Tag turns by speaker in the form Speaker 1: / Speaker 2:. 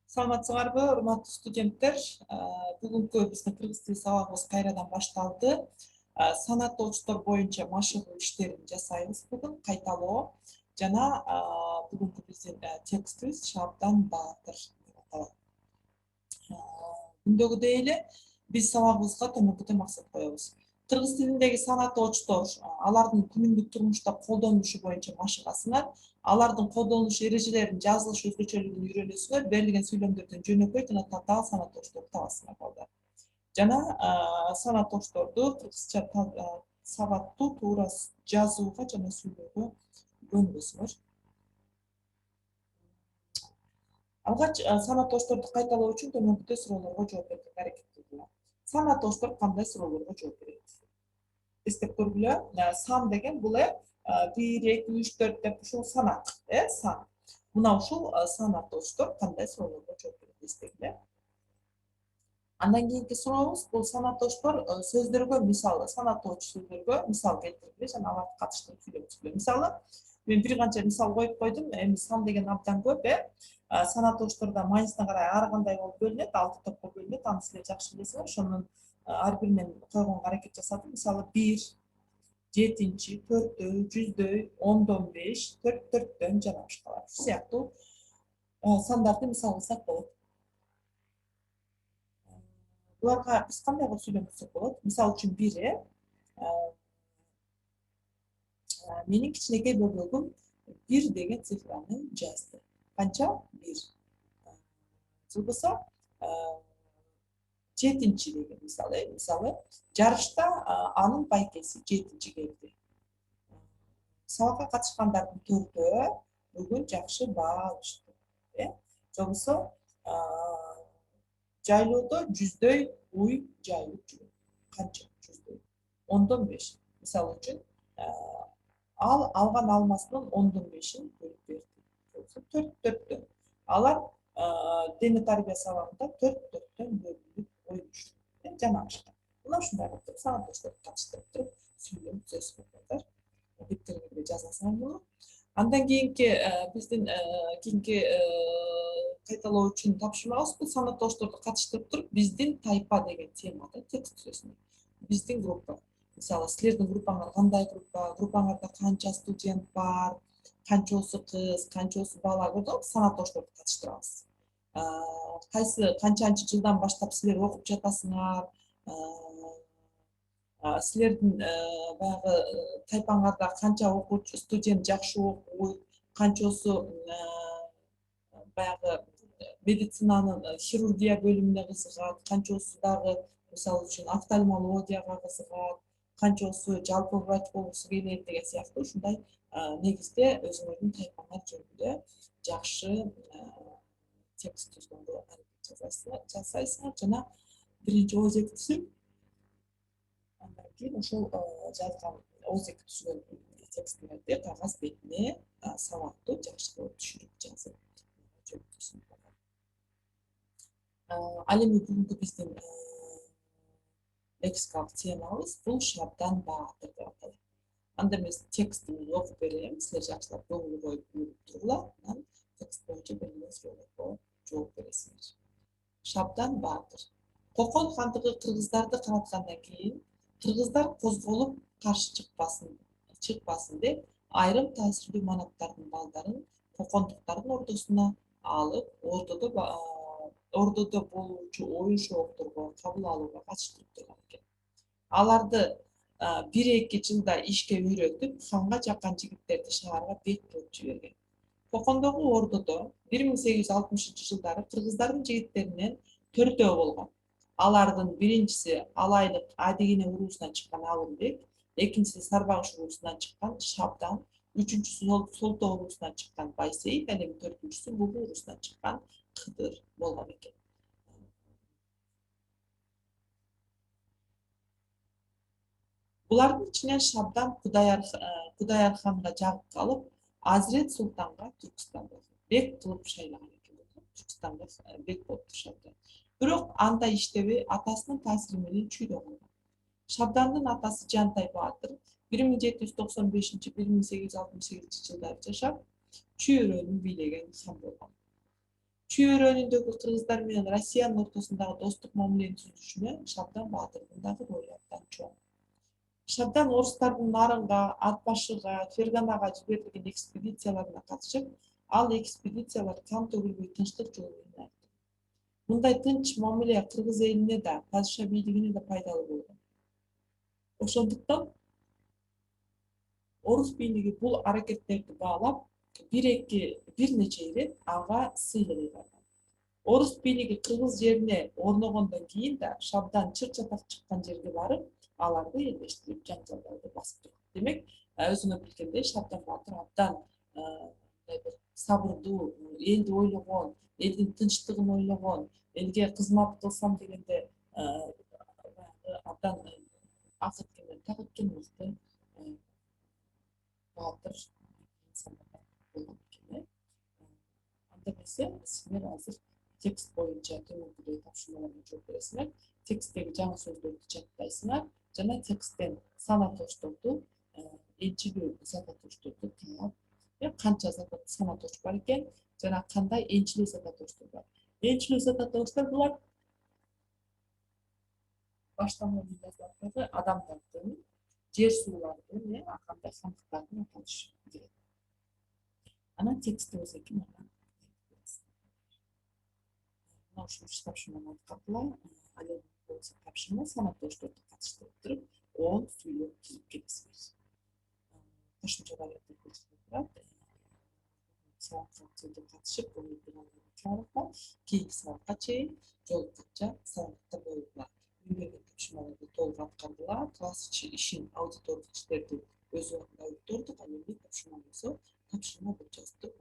Speaker 1: Саламатсыңарбы, урматтуу студенттер. Бүгүнкү биздин кыргыз тили сабагыбыз кайрадан башталды. Санаттоочтор боюнча машыгуу иштерин жасайбыз бүгүн, кайталоо. Жана бүгүнкү биздин текстибиз Шабдан Баатыр деп аталат. Күндөгүдөй эле биз сабагыбызга төмөнкүдөй максат коебуз. Кыргыз тилиндеги санаттоочтор алардын күнүмдүк турмушта колдонулушу боюнча машыгасыңар. Алардын колдонулуш эрежелерин, жазылыш өзгөчөлүгүн үйрөнөсүңөр, берилген сүйлөмдөрдөн жөнөкөй жана татаал санаттоочторду табасыңар балдар. Жана санаттоочторду кыргызча сабаттуу туура жазууга жана сүйлөөгө үйрөнбөсүңөр. Алгач санаттоочторду кайталоо үчүн төмөнкүдөй суроолорго жооп берүүгө аракет кылгыла. Санаттоочтор кандай суроолорго жооп берет? Эстеп көргүлө. Сан деген бул 1, 2, 3, 4 деп ушул санат, сан. Мына ушул санаттоочтор кандай суроолорго жооп берет эстегиле. Андан кийинки сурообуз бул санаттоочтор сөздөргө мисалы, санаттоочу сөздөргө мисал келтиргиле жана аларды катыштырып сүйлөңүзгүлө. Мисалы, мен бир канча мисал коюп койдум. Эми сан деген абдан көп, санаттоочторда майнысына карай ар кандай болуп бөлүнөт, 6 топко бөлүнөт. Аны силер жакшы билесиңер. Ошонун ар биринен койгонго аракет жасадым. Мисалы 1, 7, 4дөй, 100дөй, 10дон 5, 4 жана башкалар. Ушул сыяктуу сандарды мисал кылсак болот. Буларга биз кандай кылып сүйлөмөсөк болот? Мисал үчүн 1 менин кичинекей бөбөгүм 1 деген цифраны жазды. Канча? 1. Же болбосо 7 деген мисалы жарышта анын байкеси 7 келди. Сабакка катышкандардын 4өө бүгүн жакшы баа алышты. Же болбосо жайлоодо 100дөй уй жайылып жүрөт. Канча? 100дөй. 10дон 5. Мисалы үчүн ал алган алмасынын 10дон 5-ин бөлүп берди. 4 алар дене тарбия сабагында 4 бөлүнүп ойношду. Жана башка. Мына ушундай кылып санаттоочторду катыштырып туруп сүйлөм түзөсүңөр. Беттериңерге жазасыңар муну. Андан кийинки биздин кийинки кайталоо үчүн тапшырмабыз бул санаттоочторду катыштырып туруп биздин тайпа деген темада текст түзөсүңөр. Биздин группа. Мисалы, силердин группаңар кандай группа, группаңарда канча студент бар, канчоосу кыз, канчоосу бала, көрдүңүзбү? Санаттоочторду катыштырабыз. Канчанчы жылдан баштап силер окуп жатасыңар, силердин баягы тайпаңарда канча окуучу студент жакшы окуйт, канчоосу баягы медицинанын хирургия бөлүмүнө кызыгат, канчоосу дагы мисалы үчүн офтальмологияга кызыгат, канчоосу жалпы врач болгусу келет деген сыяктуу ушундай негизде өзүңөрдүн тайпаңар жөнүндө жакшы текст түзгөнгө аракет жасайсыңар жана биринчи өзек түзүп андан кийин ошол жазган өзек түзгөн текстиңерди кагаз бетине сабактуу жакшы кылып түшүрүп жазып жөнөтөсүңөр. Ал эми бүгүнкү биздин лексикалык темабыз бул Шабдан Баатыр деп аталат. Анда мен текстин окуп берем, силер жакшылап көңүл коюп угуп тургула, анан текст боюнча берилген суроолорго жооп бересиңер. Шабдан Баатыр. Кокон хандыгы кыргыздарды караткандан кийин кыргыздар козголуп каршы чыкпасын деп айрым таасирдүү манаттардын балдарын кокондуктардын ордосуна алып, ордодо болуучу оюн-шоокторго кабыл алууга катыштырып турган экен. Аларды 1-2 жылда ишке үйрөтүп, ханга жаккан жигиттерди шаарга бет болуп жиберген. Кокондогу ордодо 1860-жылдары кыргыздардын жигиттеринен 4 болгон. Алардын биринчиси Алайлык Адигене уруусунан чыккан Алымбек, экинчиси Сарбагыш уруусунан чыккан Шабдан, үчүнчүсү Солто уруусунан чыккан Байсейит, ал эми төртүнчүсү Бугу уруусунан чыккан Кыдыр болгон экен. Булардын ичинен Шабдан Кудайарханга жагып калып, Азирет Султанга Түркстанда бек кылып шайлаган экен. Түркстанда бек болуптур Шабдан. Бирок андай иштебей, атасынын таасири менен чүйдө калган. Шабдандын атасы Жантай Баатыр 1795-1868 жылдары жашап, Чүй өрөөнүн бийлеген хан болгон. чөйрөнүндөгү кыргыздар менен Россиянын ортосундагы достук мамилени түзүшүнө Шабдан Баатырдын дагы ролу абдан чоң. Шабдан орустардын Нарынга, Ат башыга, Ферганага жиберилген экспедицияларына катышып, ал экспедициялар кан төгүлбөй тынчтык жолу менен айтты. Мындай тынч мамиле кыргыз элине да, падыша бийлигине да пайдалуу болгон. Ошондуктан орус бийлиги бул аракеттерди баалап, бир нече ирет ага сыйлык барган. Орус бийлиги кыргыз жерине орногондон кийин да Шабдан чыр чатак чыккан жерге барып, аларды элдештирип, жаңжалдарды басып турат. Демек, өзүңөр билгендей Шабдан Баатыр абдан мындай бир сабырдуу, элди ойлогон, элдин тынчтыгын ойлогон, элге кызмат кылсам дегенде абдан так эткен мыкты баатыр инсандардан болгон экен. Анда эмесе силер азыр текст боюнча төмөнкүдөй тапшырмаларга жооп бересиңер. Тексттеги жаңы сөздөрдү жаттайсыңар жана тексттен санатошторду, энчилүү зататошторду таап, канча санатош бар экен жана кандай энчилүү зататоштор бар. Энчилүү зататоштор булар баштама мыйзамдагы адамдардын, жер суулардын, ар кандай хандыктардын аталышы кирет. Анан текстти өзүнүн мына ушунчу тапшырмаларды катыла алем болсо тапшырма санатошторду катыштырып туруп 10 сүйлөп түзүп келесиңер. Кошумчалар турат. Сабакка катышып, кийинки сабакка чейин жолукканча саламатта болуңар. Үйрөнгөн тапшырмаларды толук аткардылар. Класс ишин, аудитордук иштерди өз убагында өткөрдүк. Ал эми тапшырма болсо, тапшырма деп жазып туруп